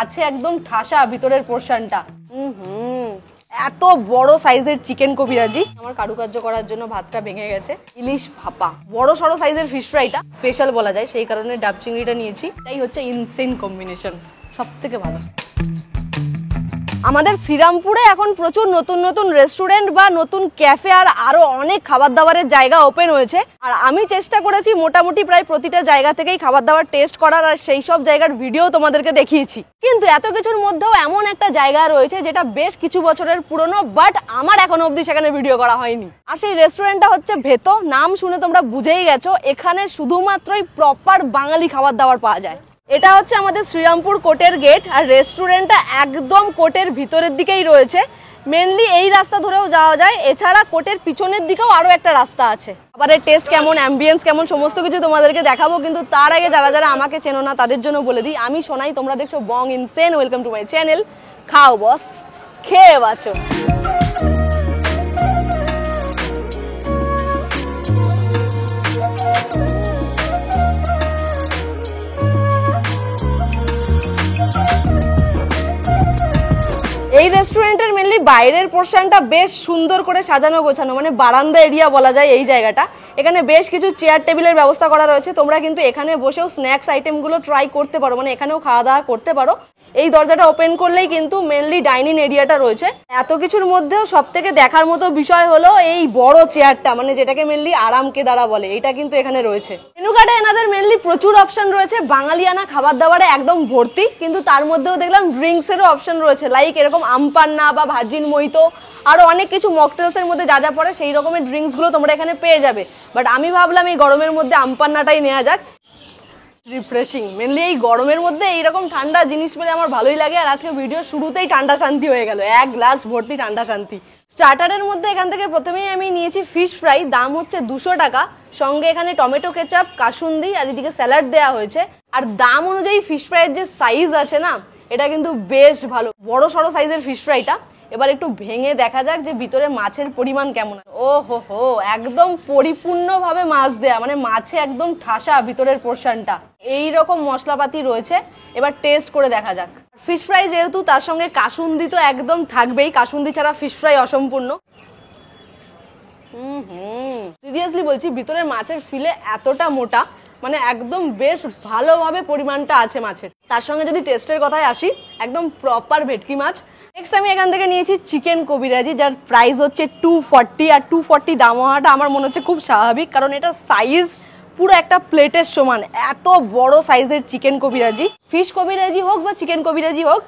মাছে একদম ঠাসা ভিতরের পোরশনটা। এত বড় সাইজের চিকেন কবিরাজি। আমার কারুকার্য করার জন্য ভাতটা ভেঙে গেছে। ইলিশ ভাপা, বড় সড়ো সাইজের ফিশ ফ্রাইটা স্পেশাল বলা যায়, সেই কারণে ডাব চিংড়িটা নিয়েছি। এটাই হচ্ছে ইনসেন কম্বিনেশন, সব থেকে ভালো। আমাদের শ্রীরামপুরে এখন প্রচুর নতুন নতুন রেস্টুরেন্ট বা নতুন ক্যাফে আর আরো অনেক খাবার দাবারের জায়গা ওপেন হয়েছে। আর আমি চেষ্টা করেছি মোটামুটি প্রায় প্রতিটা জায়গা থেকেই খাবার দাবার টেস্ট করার, আর সেই সব জায়গার ভিডিও তোমাদেরকে দেখিয়েছি। কিন্তু এত কিছুর মধ্যেও এমন একটা জায়গা রয়েছে যেটা বেশ কিছু বছরের পুরনো, বাট আমার এখনো অবধি সেখানে ভিডিও করা হয়নি। আর সেই রেস্টুরেন্টটা হচ্ছে ভেতো। নাম শুনে তোমরা বুঝেই গেছো, এখানে শুধুমাত্রই প্রপার বাঙালি খাবার দাবার পাওয়া যায়। এটা হচ্ছে আমাদের শ্রীরামপুর কোর্টের গেট, আর রেস্টুরেন্টটা একদম কোর্টের ভিতরের দিকেই রয়েছে। মেনলি এই রাস্তা ধরেও যাওয়া যায়, এছাড়া কোর্টের পিছনের দিকেও আরো একটা রাস্তা আছে। খাবারের টেস্ট কেমন, অ্যাম্বিয়েন্স কেমন, সমস্ত কিছু তোমাদেরকে দেখাবো। কিন্তু তার আগে যারা যারা আমাকে চেনো না তাদের জন্য বলে দিই, আমি সোনাই, তোমরা দেখছো Bong Insane. Welcome to my channel খাও বস, খেয়ে বাঁচো। এই রেস্টুরেন্টের মেনলি বাইরের পোর্শনটা বেশ সুন্দর করে সাজানো গোছানো, মানে বারান্দা এরিয়া বলা যায় এই জায়গাটা। এখানে বেশ কিছু চেয়ার টেবিলের ব্যবস্থা করা রয়েছে, তোমরা কিন্তু এখানে বসেও স্ন্যাক্স আইটেমগুলো ট্রাই করতে পারো, মানে এখানেও খাওয়া দাওয়া করতে পারো। এই দরজাটা ওপেন করলেই কিন্তু মেনলি ডাইনিং এরিয়াটা রয়েছে। এত কিছুর মধ্যেও সব থেকে দেখার মতো বিষয় হলো এই বড় চেয়ারটা, মানে যেটাকে মেনলি আরাম কেদারা বলে, এটা কিন্তু এখানে রয়েছে। মেনু কার্ডে এনাদের মেনলি প্রচুর অপশন রয়েছে, বাঙালিয়ানা খাবার দাবারে একদম ভর্তি। কিন্তু তার মধ্যেও দেখলাম ড্রিঙ্কসেরও অপশন রয়েছে, লাইক এরকম আমপান্না বা ভার্জিন মহিতো, আরো অনেক কিছু মকটেলসের মধ্যে যা যা পড়ে সেই রকমের ড্রিঙ্কসগুলো তোমরা এখানে পেয়ে যাবে। বাট আমি ভাবলাম এই গরমের মধ্যে আমপান্নাটাই নেওয়া যাক, রিফ্রেশিং। মেনলি এই গরমের মধ্যে এইরকম ঠান্ডা জিনিস পেলে আমার ভালোই লাগে। আর আজকে ভিডিও শুরুতেই ঠান্ডা শান্তি হয়ে গেল, এক গ্লাস ভর্তি ঠান্ডা শান্তি। স্টার্টারের মধ্যে এখান থেকে প্রথমেই আমি নিয়েছি ফিশ ফ্রাই, দাম হচ্ছে 200 টাকা। সঙ্গে এখানে টমেটো কেচাপ, কাসুন্দি আর এদিকে স্যালাড দেওয়া হয়েছে। আর দাম অনুযায়ী ফিশ ফ্রাইয়ের যে সাইজ আছে না, এটা কিন্তু বেশ ভালো, বড় সড়ো সাইজের ফিশ ফ্রাইটা। এবার একটু ভেঙে দেখা যাক যে ভিতরে মাছের পরিমাণ কেমন। ও হো হো, একদম পরিপূর্ণভাবে মাছ দেয়া, মানে মাছে একদম ঠাসা ভিতরের পোর্শনটা। এইরকম মশলাপাতি রয়েছে, এবার টেস্ট করে দেখা যাক। ফিশ ফ্রাই যেহেতু, তার সঙ্গে কাসুন্দি তো একদম থাকবেই, কাসুন্দি ছাড়া ফিশ ফ্রাই অসম্পূর্ণ। সিরিয়াসলি বলছি, ভিতরের মাছের ফিলে এতটা মোটা, মানে একদম বেশ ভালোভাবে পরিমাণটা আছে মাছের। তার সঙ্গে যদি টেস্টের কথায় আসি, একদম প্রপার ভেটকি মাছ। নেক্সট আমি এখান থেকে নিয়েছি চিকেন কবিরাজি, যার প্রাইস হচ্ছে 240। আর 240 দাম হওয়াটা আমার মনে হচ্ছে খুব স্বাভাবিক, কারণ এটা সাইজ পুরো একটা প্লেটের সমান। এত বড় সাইজের চিকেন কবিরাজি, ফিশ কবিরাজি হোক বা চিকেন কবিরাজি হোক,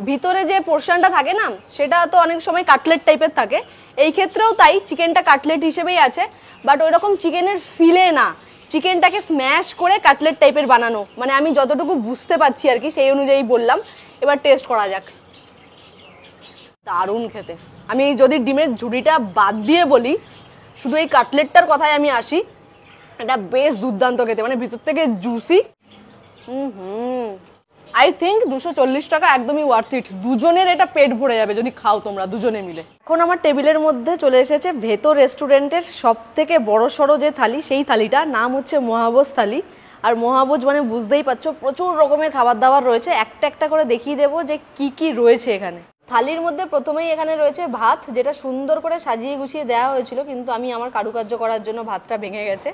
ভিতরে যে পোর্শনটা থাকে না, সেটা তো অনেক সময় কাটলেট টাইপের থাকে। এই ক্ষেত্রেও তাই, চিকেনটা কাটলেট হিসেবেই আছে, বাট ওই রকম চিকেনের ফিলে না, চিকেনটাকে স্ম্যাশ করে কাটলেট টাইপের বানানো, মানে আমি যতটুকু বুঝতে পারছি আর কি, সেই অনুযায়ী বললাম। এবার টেস্ট করা যাক। দারুণ খেতে। আমি যদি ডিমের ঝুড়িটা বাদ দিয়ে বলি, শুধু এই কাটলেটটার কথায় আমি আসি, এটা বেশ দুর্দান্ত খেতে, মানে ভিতর থেকে জুসি। আই থিঙ্ক 240 টাকা একদমই ওয়ার্থ ইট। দুজনের এটা পেট ভরে যাবে যদি খাও তোমরা দুজনে মিলে। এখন আমার টেবিলের মধ্যে চলে এসেছে ভেতো রেস্টুরেন্টের সব থেকে বড় সড়ো যে থালি, সেই থালিটা নাম হচ্ছে মহাভোজ থালি। আর মহাভোজ মানে বুঝতেই পারছো, প্রচুর রকমের খাবার দাবার রয়েছে। একটা একটা করে দেখিয়ে দেবো যে কি কি রয়েছে এখানে। থালির মধ্যে প্রথমেই এখানে রয়েছে ভাত, যেটা সুন্দর করে সাজিয়ে গুছিয়ে দেওয়া হয়েছিল, কিন্তু আমি আমার কারুকার্য করার জন্য ভাতটা ভেঙে গেছে।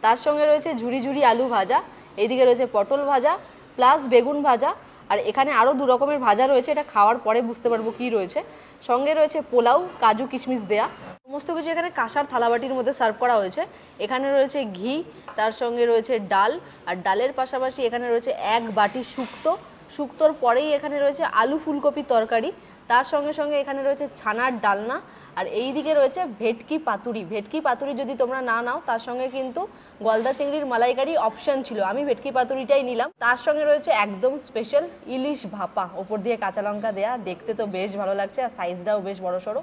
তার সঙ্গে রয়েছে ঝুরি ঝুরি আলু ভাজা, এইদিকে রয়েছে পটল ভাজা প্লাস বেগুন ভাজা, আর এখানে আরও 2 রকমের ভাজা রয়েছে, এটা খাওয়ার পরে বুঝতে পারবো কি রয়েছে। সঙ্গে রয়েছে পোলাও, কাজু কিশমিশ দেয়া, সমস্ত কিছু এখানে কাঁসার থালাবাটির মধ্যে সার্ভ করা হয়েছে। এখানে রয়েছে ঘি, তার সঙ্গে রয়েছে ডাল, আর ডালের পাশাপাশি এখানে রয়েছে 1 বাটি শুক্তো। শুক্তোর পরেই এখানে রয়েছে আলু ফুলকপি তরকারি, তার সঙ্গে সঙ্গে এখানে রয়েছে ছানার ডালনা, আর এই দিকে রয়েছে ভেটকি পাতুরি। ভেটকি পাতুরি যদি তোমরা না নাও, তার সঙ্গে কিন্তু গলদা চিংড়ির মালাইকারি অপশন ছিল, আমি ভেটকি পাতুরিটাই নিলাম। তার সঙ্গে রয়েছে একদম স্পেশাল ইলিশ ভাপা, ওপর দিয়ে কাঁচা লঙ্কা দেয়া, দেখতে তো বেশ ভালো লাগছে, আর সাইজটাও বেশ বড় সড়ো।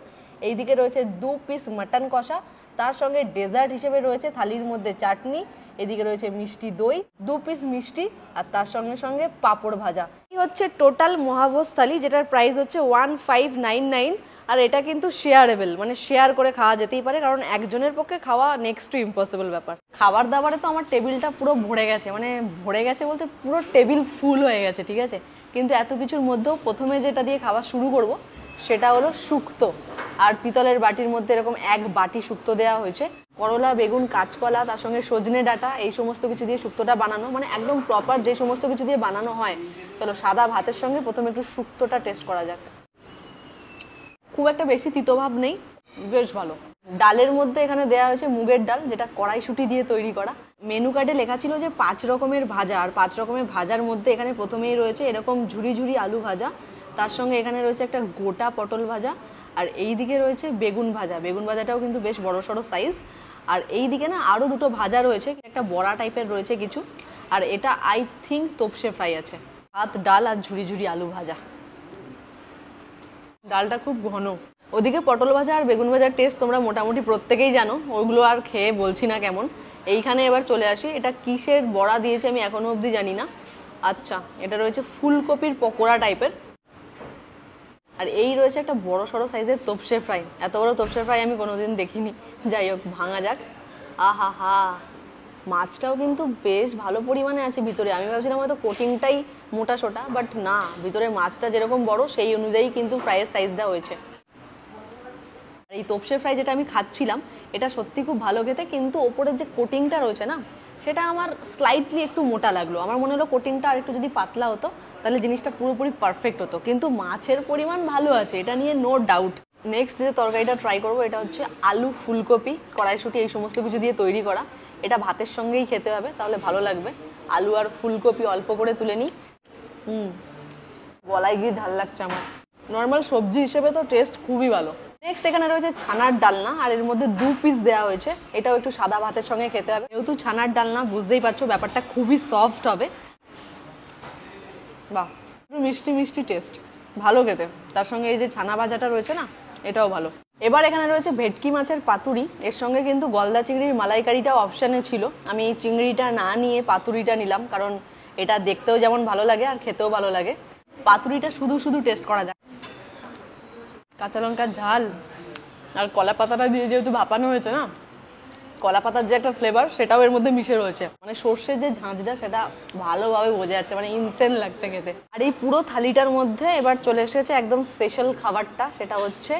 এইদিকে রয়েছে 2 পিস মাটন কষা, তার সঙ্গে ডেজার্ট হিসেবে রয়েছে থালির মধ্যে চাটনি, এদিকে রয়েছে মিষ্টি দই, 2 পিস মিষ্টি, আর তার সঙ্গে সঙ্গে পাঁপড় ভাজা। এই হচ্ছে টোটাল মহাভোজ থালি, যেটার প্রাইস হচ্ছে 1599। আর এটা কিন্তু শেয়ারেবল, মানে শেয়ার করে খাওয়া যেতেই পারে, কারণ একজনের পক্ষে খাওয়া নেক্সট টু ইম্পসিবল ব্যাপার। খাবার দাবারে তো আমার টেবিলটা পুরো ভরে গেছে, মানে ভরে গেছে বলতে পুরো টেবিল ফুল হয়ে গেছে, ঠিক আছে। কিন্তু এত কিছুর মধ্যেও প্রথমে যেটা দিয়ে খাওয়া শুরু করব সেটা হলো শুক্তো। আর পিতলের বাটির মধ্যে এরকম এক বাটি শুক্তো দেওয়া হয়েছে, করলা, বেগুন, কাঁচকলা, তার সঙ্গে সজনে ডাঁটা, এই সমস্ত কিছু দিয়ে শুক্তোটা বানানো, মানে একদম প্রপার যে সমস্ত কিছু দিয়ে বানানো হয়। চলো সাদা ভাতের সঙ্গে প্রথমে একটু শুক্তোটা টেস্ট করা যাক। খুব একটা বেশি তিতভাব নেই, বেশ ভালো। ডালের মধ্যে এখানে দেওয়া হয়েছে মুগের ডাল, যেটা কড়াইশুঁটি দিয়ে তৈরি করা। মেনু কার্ডে লেখা ছিল যে 5 রকমের ভাজা, আর 5 রকমের ভাজার মধ্যে এখানে প্রথমেই রয়েছে এরকম ঝুরি ঝুরি আলু ভাজা, তার সঙ্গে এখানে রয়েছে একটা গোটা পটল ভাজা, আর এই দিকে রয়েছে বেগুন ভাজা। বেগুন ভাজাটাও কিন্তু বেশ বড় সড়ো সাইজ। আর এই দিকে না আরও দুটো ভাজা রয়েছে, একটা বড়া টাইপের রয়েছে কিছু, আর এটা আই থিঙ্ক তোপসে ফ্রাই আছে। ভাত, ডাল আর ঝুরি ঝুরি আলু ভাজা। ডালটা খুব ঘন। ওদিকে পটল ভাজা আর বেগুন ভাজার টেস্ট তোমরা মোটামুটি প্রত্যেকেই জানো, ওইগুলো আর খেয়ে বলছি না কেমন। এইখানে এবার চলে আসি, এটা কিসের বড়া দিয়েছে আমি এখনো অবধি জানি না। আচ্ছা, এটা রয়েছে ফুলকপির পকোড়া টাইপের। আর এই রয়েছে একটা বড় সড়ো সাইজের তোপসে ফ্রাই। এত বড় তোপসে ফ্রাই আমি কোনোদিন দেখিনি। যাই হোক, ভাঙা যাক। আহা হা, মাছটাও কিন্তু বেশ ভালো পরিমাণে আছে ভিতরে। আমি ভাবছিলাম হয়তো কোটিংটাই মোটা সোটা, বাট না, ভিতরে মাছটা যেরকম বড় সেই অনুযায়ী কিন্তু ফ্রাইয়ের সাইজটা হয়েছে। আর এই তোপসে ফ্রাই যেটা আমি খাচ্ছিলাম, এটা সত্যি খুব ভালো খেতে, কিন্তু ওপরের যে কোটিংটা রয়েছে না, সেটা আমার স্লাইটলি একটু মোটা লাগলো। আমার মনে হলো কোটিংটা আর একটু যদি পাতলা হতো তাহলে জিনিসটা পুরোপুরি পারফেক্ট হতো। কিন্তু মাছের পরিমাণ ভালো আছে, এটা নিয়ে নো ডাউট। নেক্সট যে তরকারিটা ট্রাই করবো, এটা হচ্ছে আলু, ফুলকপি, কড়াইশুঁটি, এই সমস্ত কিছু দিয়ে তৈরি করা। এটা ভাতের সঙ্গেই খেতে হবে, তাহলে ভালো লাগবে। আলু আর ফুলকপি অল্প করে তুলে নিই। গলায় গিয়ে ঝাল লাগছে আমার। নর্মাল সবজি হিসেবে তো টেস্ট খুবই ভালো। নেক্সট এখানে রয়েছে ছানার ডালনা, আর এর মধ্যে 2 পিস দেওয়া হয়েছে। এটাও একটু সাদা ভাতের সঙ্গে খেতে হবে। যেহেতু ছানার ডালনা, বুঝতেই পারছো ব্যাপারটা খুবই সফট হবে। বাহ, একটু মিষ্টি মিষ্টি টেস্ট, ভালো খেতে। তার সঙ্গে এই যে ছানা ভাজাটা রয়েছে না, এটাও ভালো। এবার এখানে রয়েছে ভেটকি মাছের পাতুরি, এর সঙ্গে কিন্তু গলদা চিংড়ির মালাইকারিটাও অপশানে ছিল। আমি এই চিংড়িটা না নিয়ে পাতুরিটা নিলাম, কারণ এটা দেখতেও যেমন ভালো লাগে আর খেতেও ভালো লাগে। পাতুরিটা শুধু শুধু টেস্ট করা যায়। কাঁচা লঙ্কার ঝাল আর কলা পাতাটা দিয়ে যেহেতু ভাপানো হয়েছে না, কলা পাতার যে একটা ফ্লেভার সেটাও এর মধ্যে মিশে রয়েছে। মানে সর্ষের যে ঝাঁঝটা সেটা ভালোভাবে বোঝা যাচ্ছে, মানে ইনসেন্ট লাগছে খেতে। আর এই পুরো থালিটার মধ্যে এবার চলে এসেছে একদম স্পেশাল খাবারটা, সেটা হচ্ছে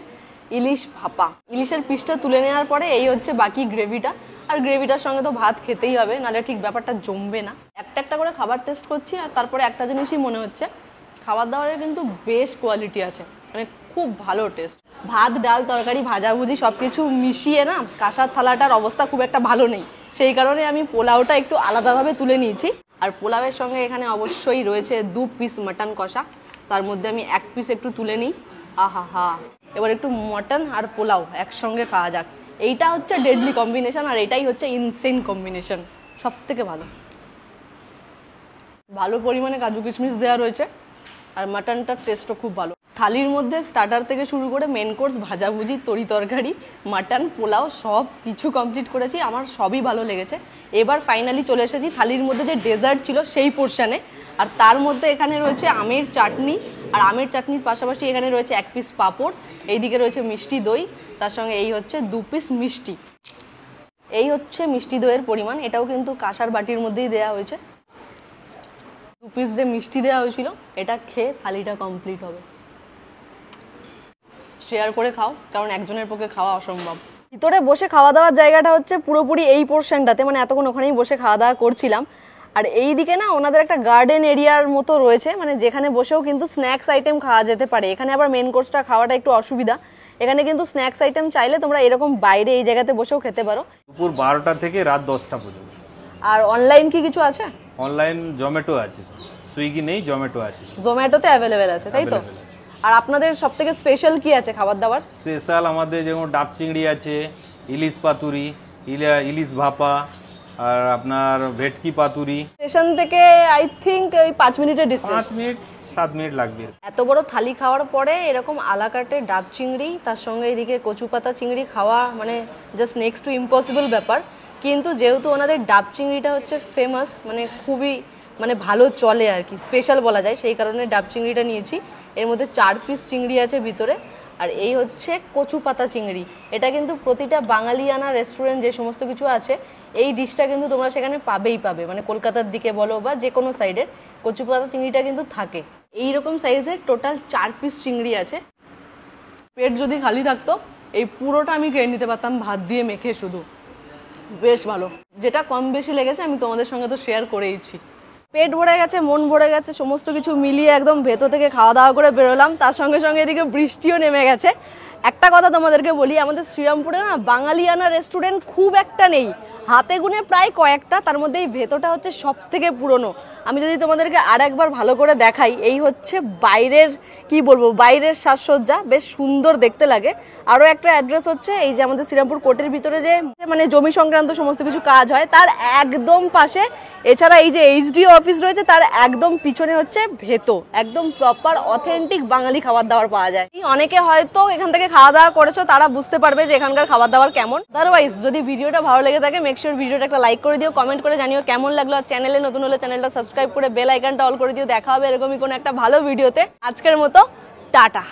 ইলিশ ভাপা। ইলিশের পিসটা তুলে নেওয়ার পরে এই হচ্ছে বাকি গ্রেভিটা। আর গ্রেভিটার সঙ্গে তো ভাত খেতেই হবে, নাহলে ঠিক ব্যাপারটা জমবে না। একটা একটা করে খাবার টেস্ট করছি, আর তারপরে একটা জিনিসই মনে হচ্ছে, খাবার দাবারের কিন্তু বেশ কোয়ালিটি আছে, মানে খুব ভালো টেস্ট। ভাত, ডাল, তরকারি, ভাজাভুজি সব কিছু মিশিয়ে না কাঁসার থালাটার অবস্থা খুব একটা ভালো নেই। সেই কারণে আমি পোলাওটা একটু আলাদাভাবে তুলে নিয়েছি। আর পোলাওয়ের সঙ্গে এখানে অবশ্যই রয়েছে 2 পিস মাটন কষা, তার মধ্যে আমি 1 পিস একটু তুলে নিই। আহা হা, এবার একটু মটন আর পোলাও একসঙ্গে খাওয়া যাক। এইটা হচ্ছে ডেডলি কম্বিনেশন, আর এটাই হচ্ছে ইনসেন কম্বিনেশন, সব থেকে ভালো। ভালো পরিমাণে কাজু কিশমিশ দেওয়া রয়েছে, আর মাটনটার টেস্টও খুব ভালো। থালির মধ্যে স্টার্টার থেকে শুরু করে মেন কোর্স, ভাজাভুজি, তরি তরকারি, মাটন, পোলাও সব কিছু কমপ্লিট করেছি। আমার সবই ভালো লেগেছে। এবার ফাইনালি চলে এসেছি থালির মধ্যে যে ডেজার্ট ছিল সেই পোর্শনে। আর তার মধ্যে এখানে রয়েছে আমের চাটনি, আর আমের চাটনির পাশাপাশি এখানে রয়েছে 1 পিস পাঁপড়, এইদিকে রয়েছে মিষ্টি দই, তার সঙ্গে এই হচ্ছে 2 পিস মিষ্টি। এই হচ্ছে মিষ্টি দইয়ের পরিমাণ। এটাও কিন্তু কাঁসার বাটির মধ্যেই দেওয়া হয়েছে। 2 পিস যে মিষ্টি দেওয়া হয়েছিল, এটা খেয়ে থালিটা কমপ্লিট হবে। শেয়ার করে খাও, কারণ একজনের পক্ষে খাওয়া অসম্ভব। ভিতরে বসে খাওয়া দাওয়ার জায়গাটা হচ্ছে পুরোপুরি এই পোর্শনটাতে, মানে এতক্ষণ ওখানেই বসে খাওয়া দাওয়া করছিলাম। আর এই দিকে না ওনাদের একটা গার্ডেন এরিয়ার মতো রয়েছে, মানে যেখানে বসেও কিন্তু স্ন্যাক্স আইটেম খাওয়া যেতে পারে। এখানে আবার মেন কোর্সটা খাওয়াটা একটু অসুবিধা। এখানে কিন্তু স্ন্যাক্স আইটেম চাইলে তোমরা এরকম বাইরে এই জায়গাতে বসেও খেতে পারো, দুপুর 12টা থেকে রাত 10টা পর্যন্ত। আর অনলাইন কি কিছু আছে? অনলাইন জোম্যাটো আছে, সুইগি নেই, জোম্যাটো আছে। জোম্যাটোতে অ্যাভেলেবেল আছে, তাই তো? আর আপনাদের সবথেকে স্পেশাল কি আছে খাবার দাবার? স্পেশাল আমাদের যেমন ডাব চিংড়ি আছে, ইলিশ পাতুরি, ইলিশ ভাপা, আর আপনার ভেটকি পাতুরি। স্টেশন থেকে আই থিঙ্ক ওই 5 মিনিটের ডিস্টেন্স। 5 মিনিট 7 মিনিট লাগবে। এত বড় থালি খাওয়ার পরে এরকম আলাকাটে ডাব চিংড়ি, তার সঙ্গে এদিকে কচু পাতা চিংড়ি খাওয়া মানে জাস্ট নেক্সট টু ইম্পসিবল ব্যাপার। কিন্তু যেহেতু ওনাদের ডাব চিংড়িটা হচ্ছে ফেমাস, মানে খুবই মানে ভালো চলে আর কি, স্পেশাল বলা যায়, সেই কারণে ডাব চিংড়িটা নিয়েছি। এর মধ্যে 4 পিস চিংড়ি আছে ভিতরে। আর এই হচ্ছে কচু পাতা চিংড়ি। এটা কিন্তু প্রতিটা বাঙালিয়ানা রেস্টুরেন্ট যে সমস্ত কিছু আছে, এই ডিশটা কিন্তু তোমরা সেখানে পাবেই পাবে। মানে কলকাতার দিকে বলো বা যে কোনো সাইডের, কচু পাতা চিংড়িটা কিন্তু থাকে। এইরকম সাইজের টোটাল 4 পিস চিংড়ি আছে। পেট যদি খালি থাকতো এই পুরোটা আমি খেয়ে নিতে পারতাম ভাত দিয়ে মেখে শুধু। বেশ ভালো। যেটা কম বেশি লেগেছে আমি তোমাদের সঙ্গে তো শেয়ার করেইছি। পেট ভরে গেছে, মন ভরে গেছে, সমস্ত কিছু মিলিয়ে একদম ভেতর থেকে খাওয়া দাওয়া করে বেরোলাম। তার সঙ্গে সঙ্গে এদিকে বৃষ্টিও নেমে গেছে। একটা কথা তোমাদেরকে বলি, আমাদের শ্রীরামপুরে না বাঙালিয়ানা রেস্টুরেন্ট খুব একটা নেই, হাতে গুনে প্রায় কয়েকটা, তার মধ্যে এই ভেতরটা হচ্ছে সব থেকে পুরনো। আমি যদি তোমাদেরকে আর একবার ভালো করে দেখাই, এই হচ্ছে বাইরের কি বলবো, বাইরের সাজসজ্জা, বেশ সুন্দর দেখতে লাগে। আরও একটা অ্যাড্রেস হচ্ছে এই যে আমাদের শ্রীরামপুর কোর্টের ভিতরে যে মানে জমি সংক্রান্ত সমস্ত কিছু কাজ হয় তার একদম পাশে, এছাড়া এই যে এইচডিও অফিস রয়েছে তার একদম পিছনে হচ্ছে ভেতো, একদম প্রপার অথেন্টিক বাঙালি খাবার দাবার পাওয়া যায়। অনেকে হয়তো এখান থেকে খাওয়া দাওয়া করেছো, তারা বুঝতে পারবে যে এখানকার খাবার দাবার কেমন। আদারওয়াইজ যদি ভিডিওটা ভালো লেগে থাকে মেক শিওর ভিডিওটা একটা লাইক করে দিও, কমেন্ট করে জানিও কেমন লাগলো। আর চ্যানেলে নতুন হলে চ্যানেলটা সাবস্ক্রাইব করে বেল আইকনটা অল করে দিও। দেখা হবে এরকমই কোনো একটা ভালো ভিডিওতে। আজকের মতো টাটা।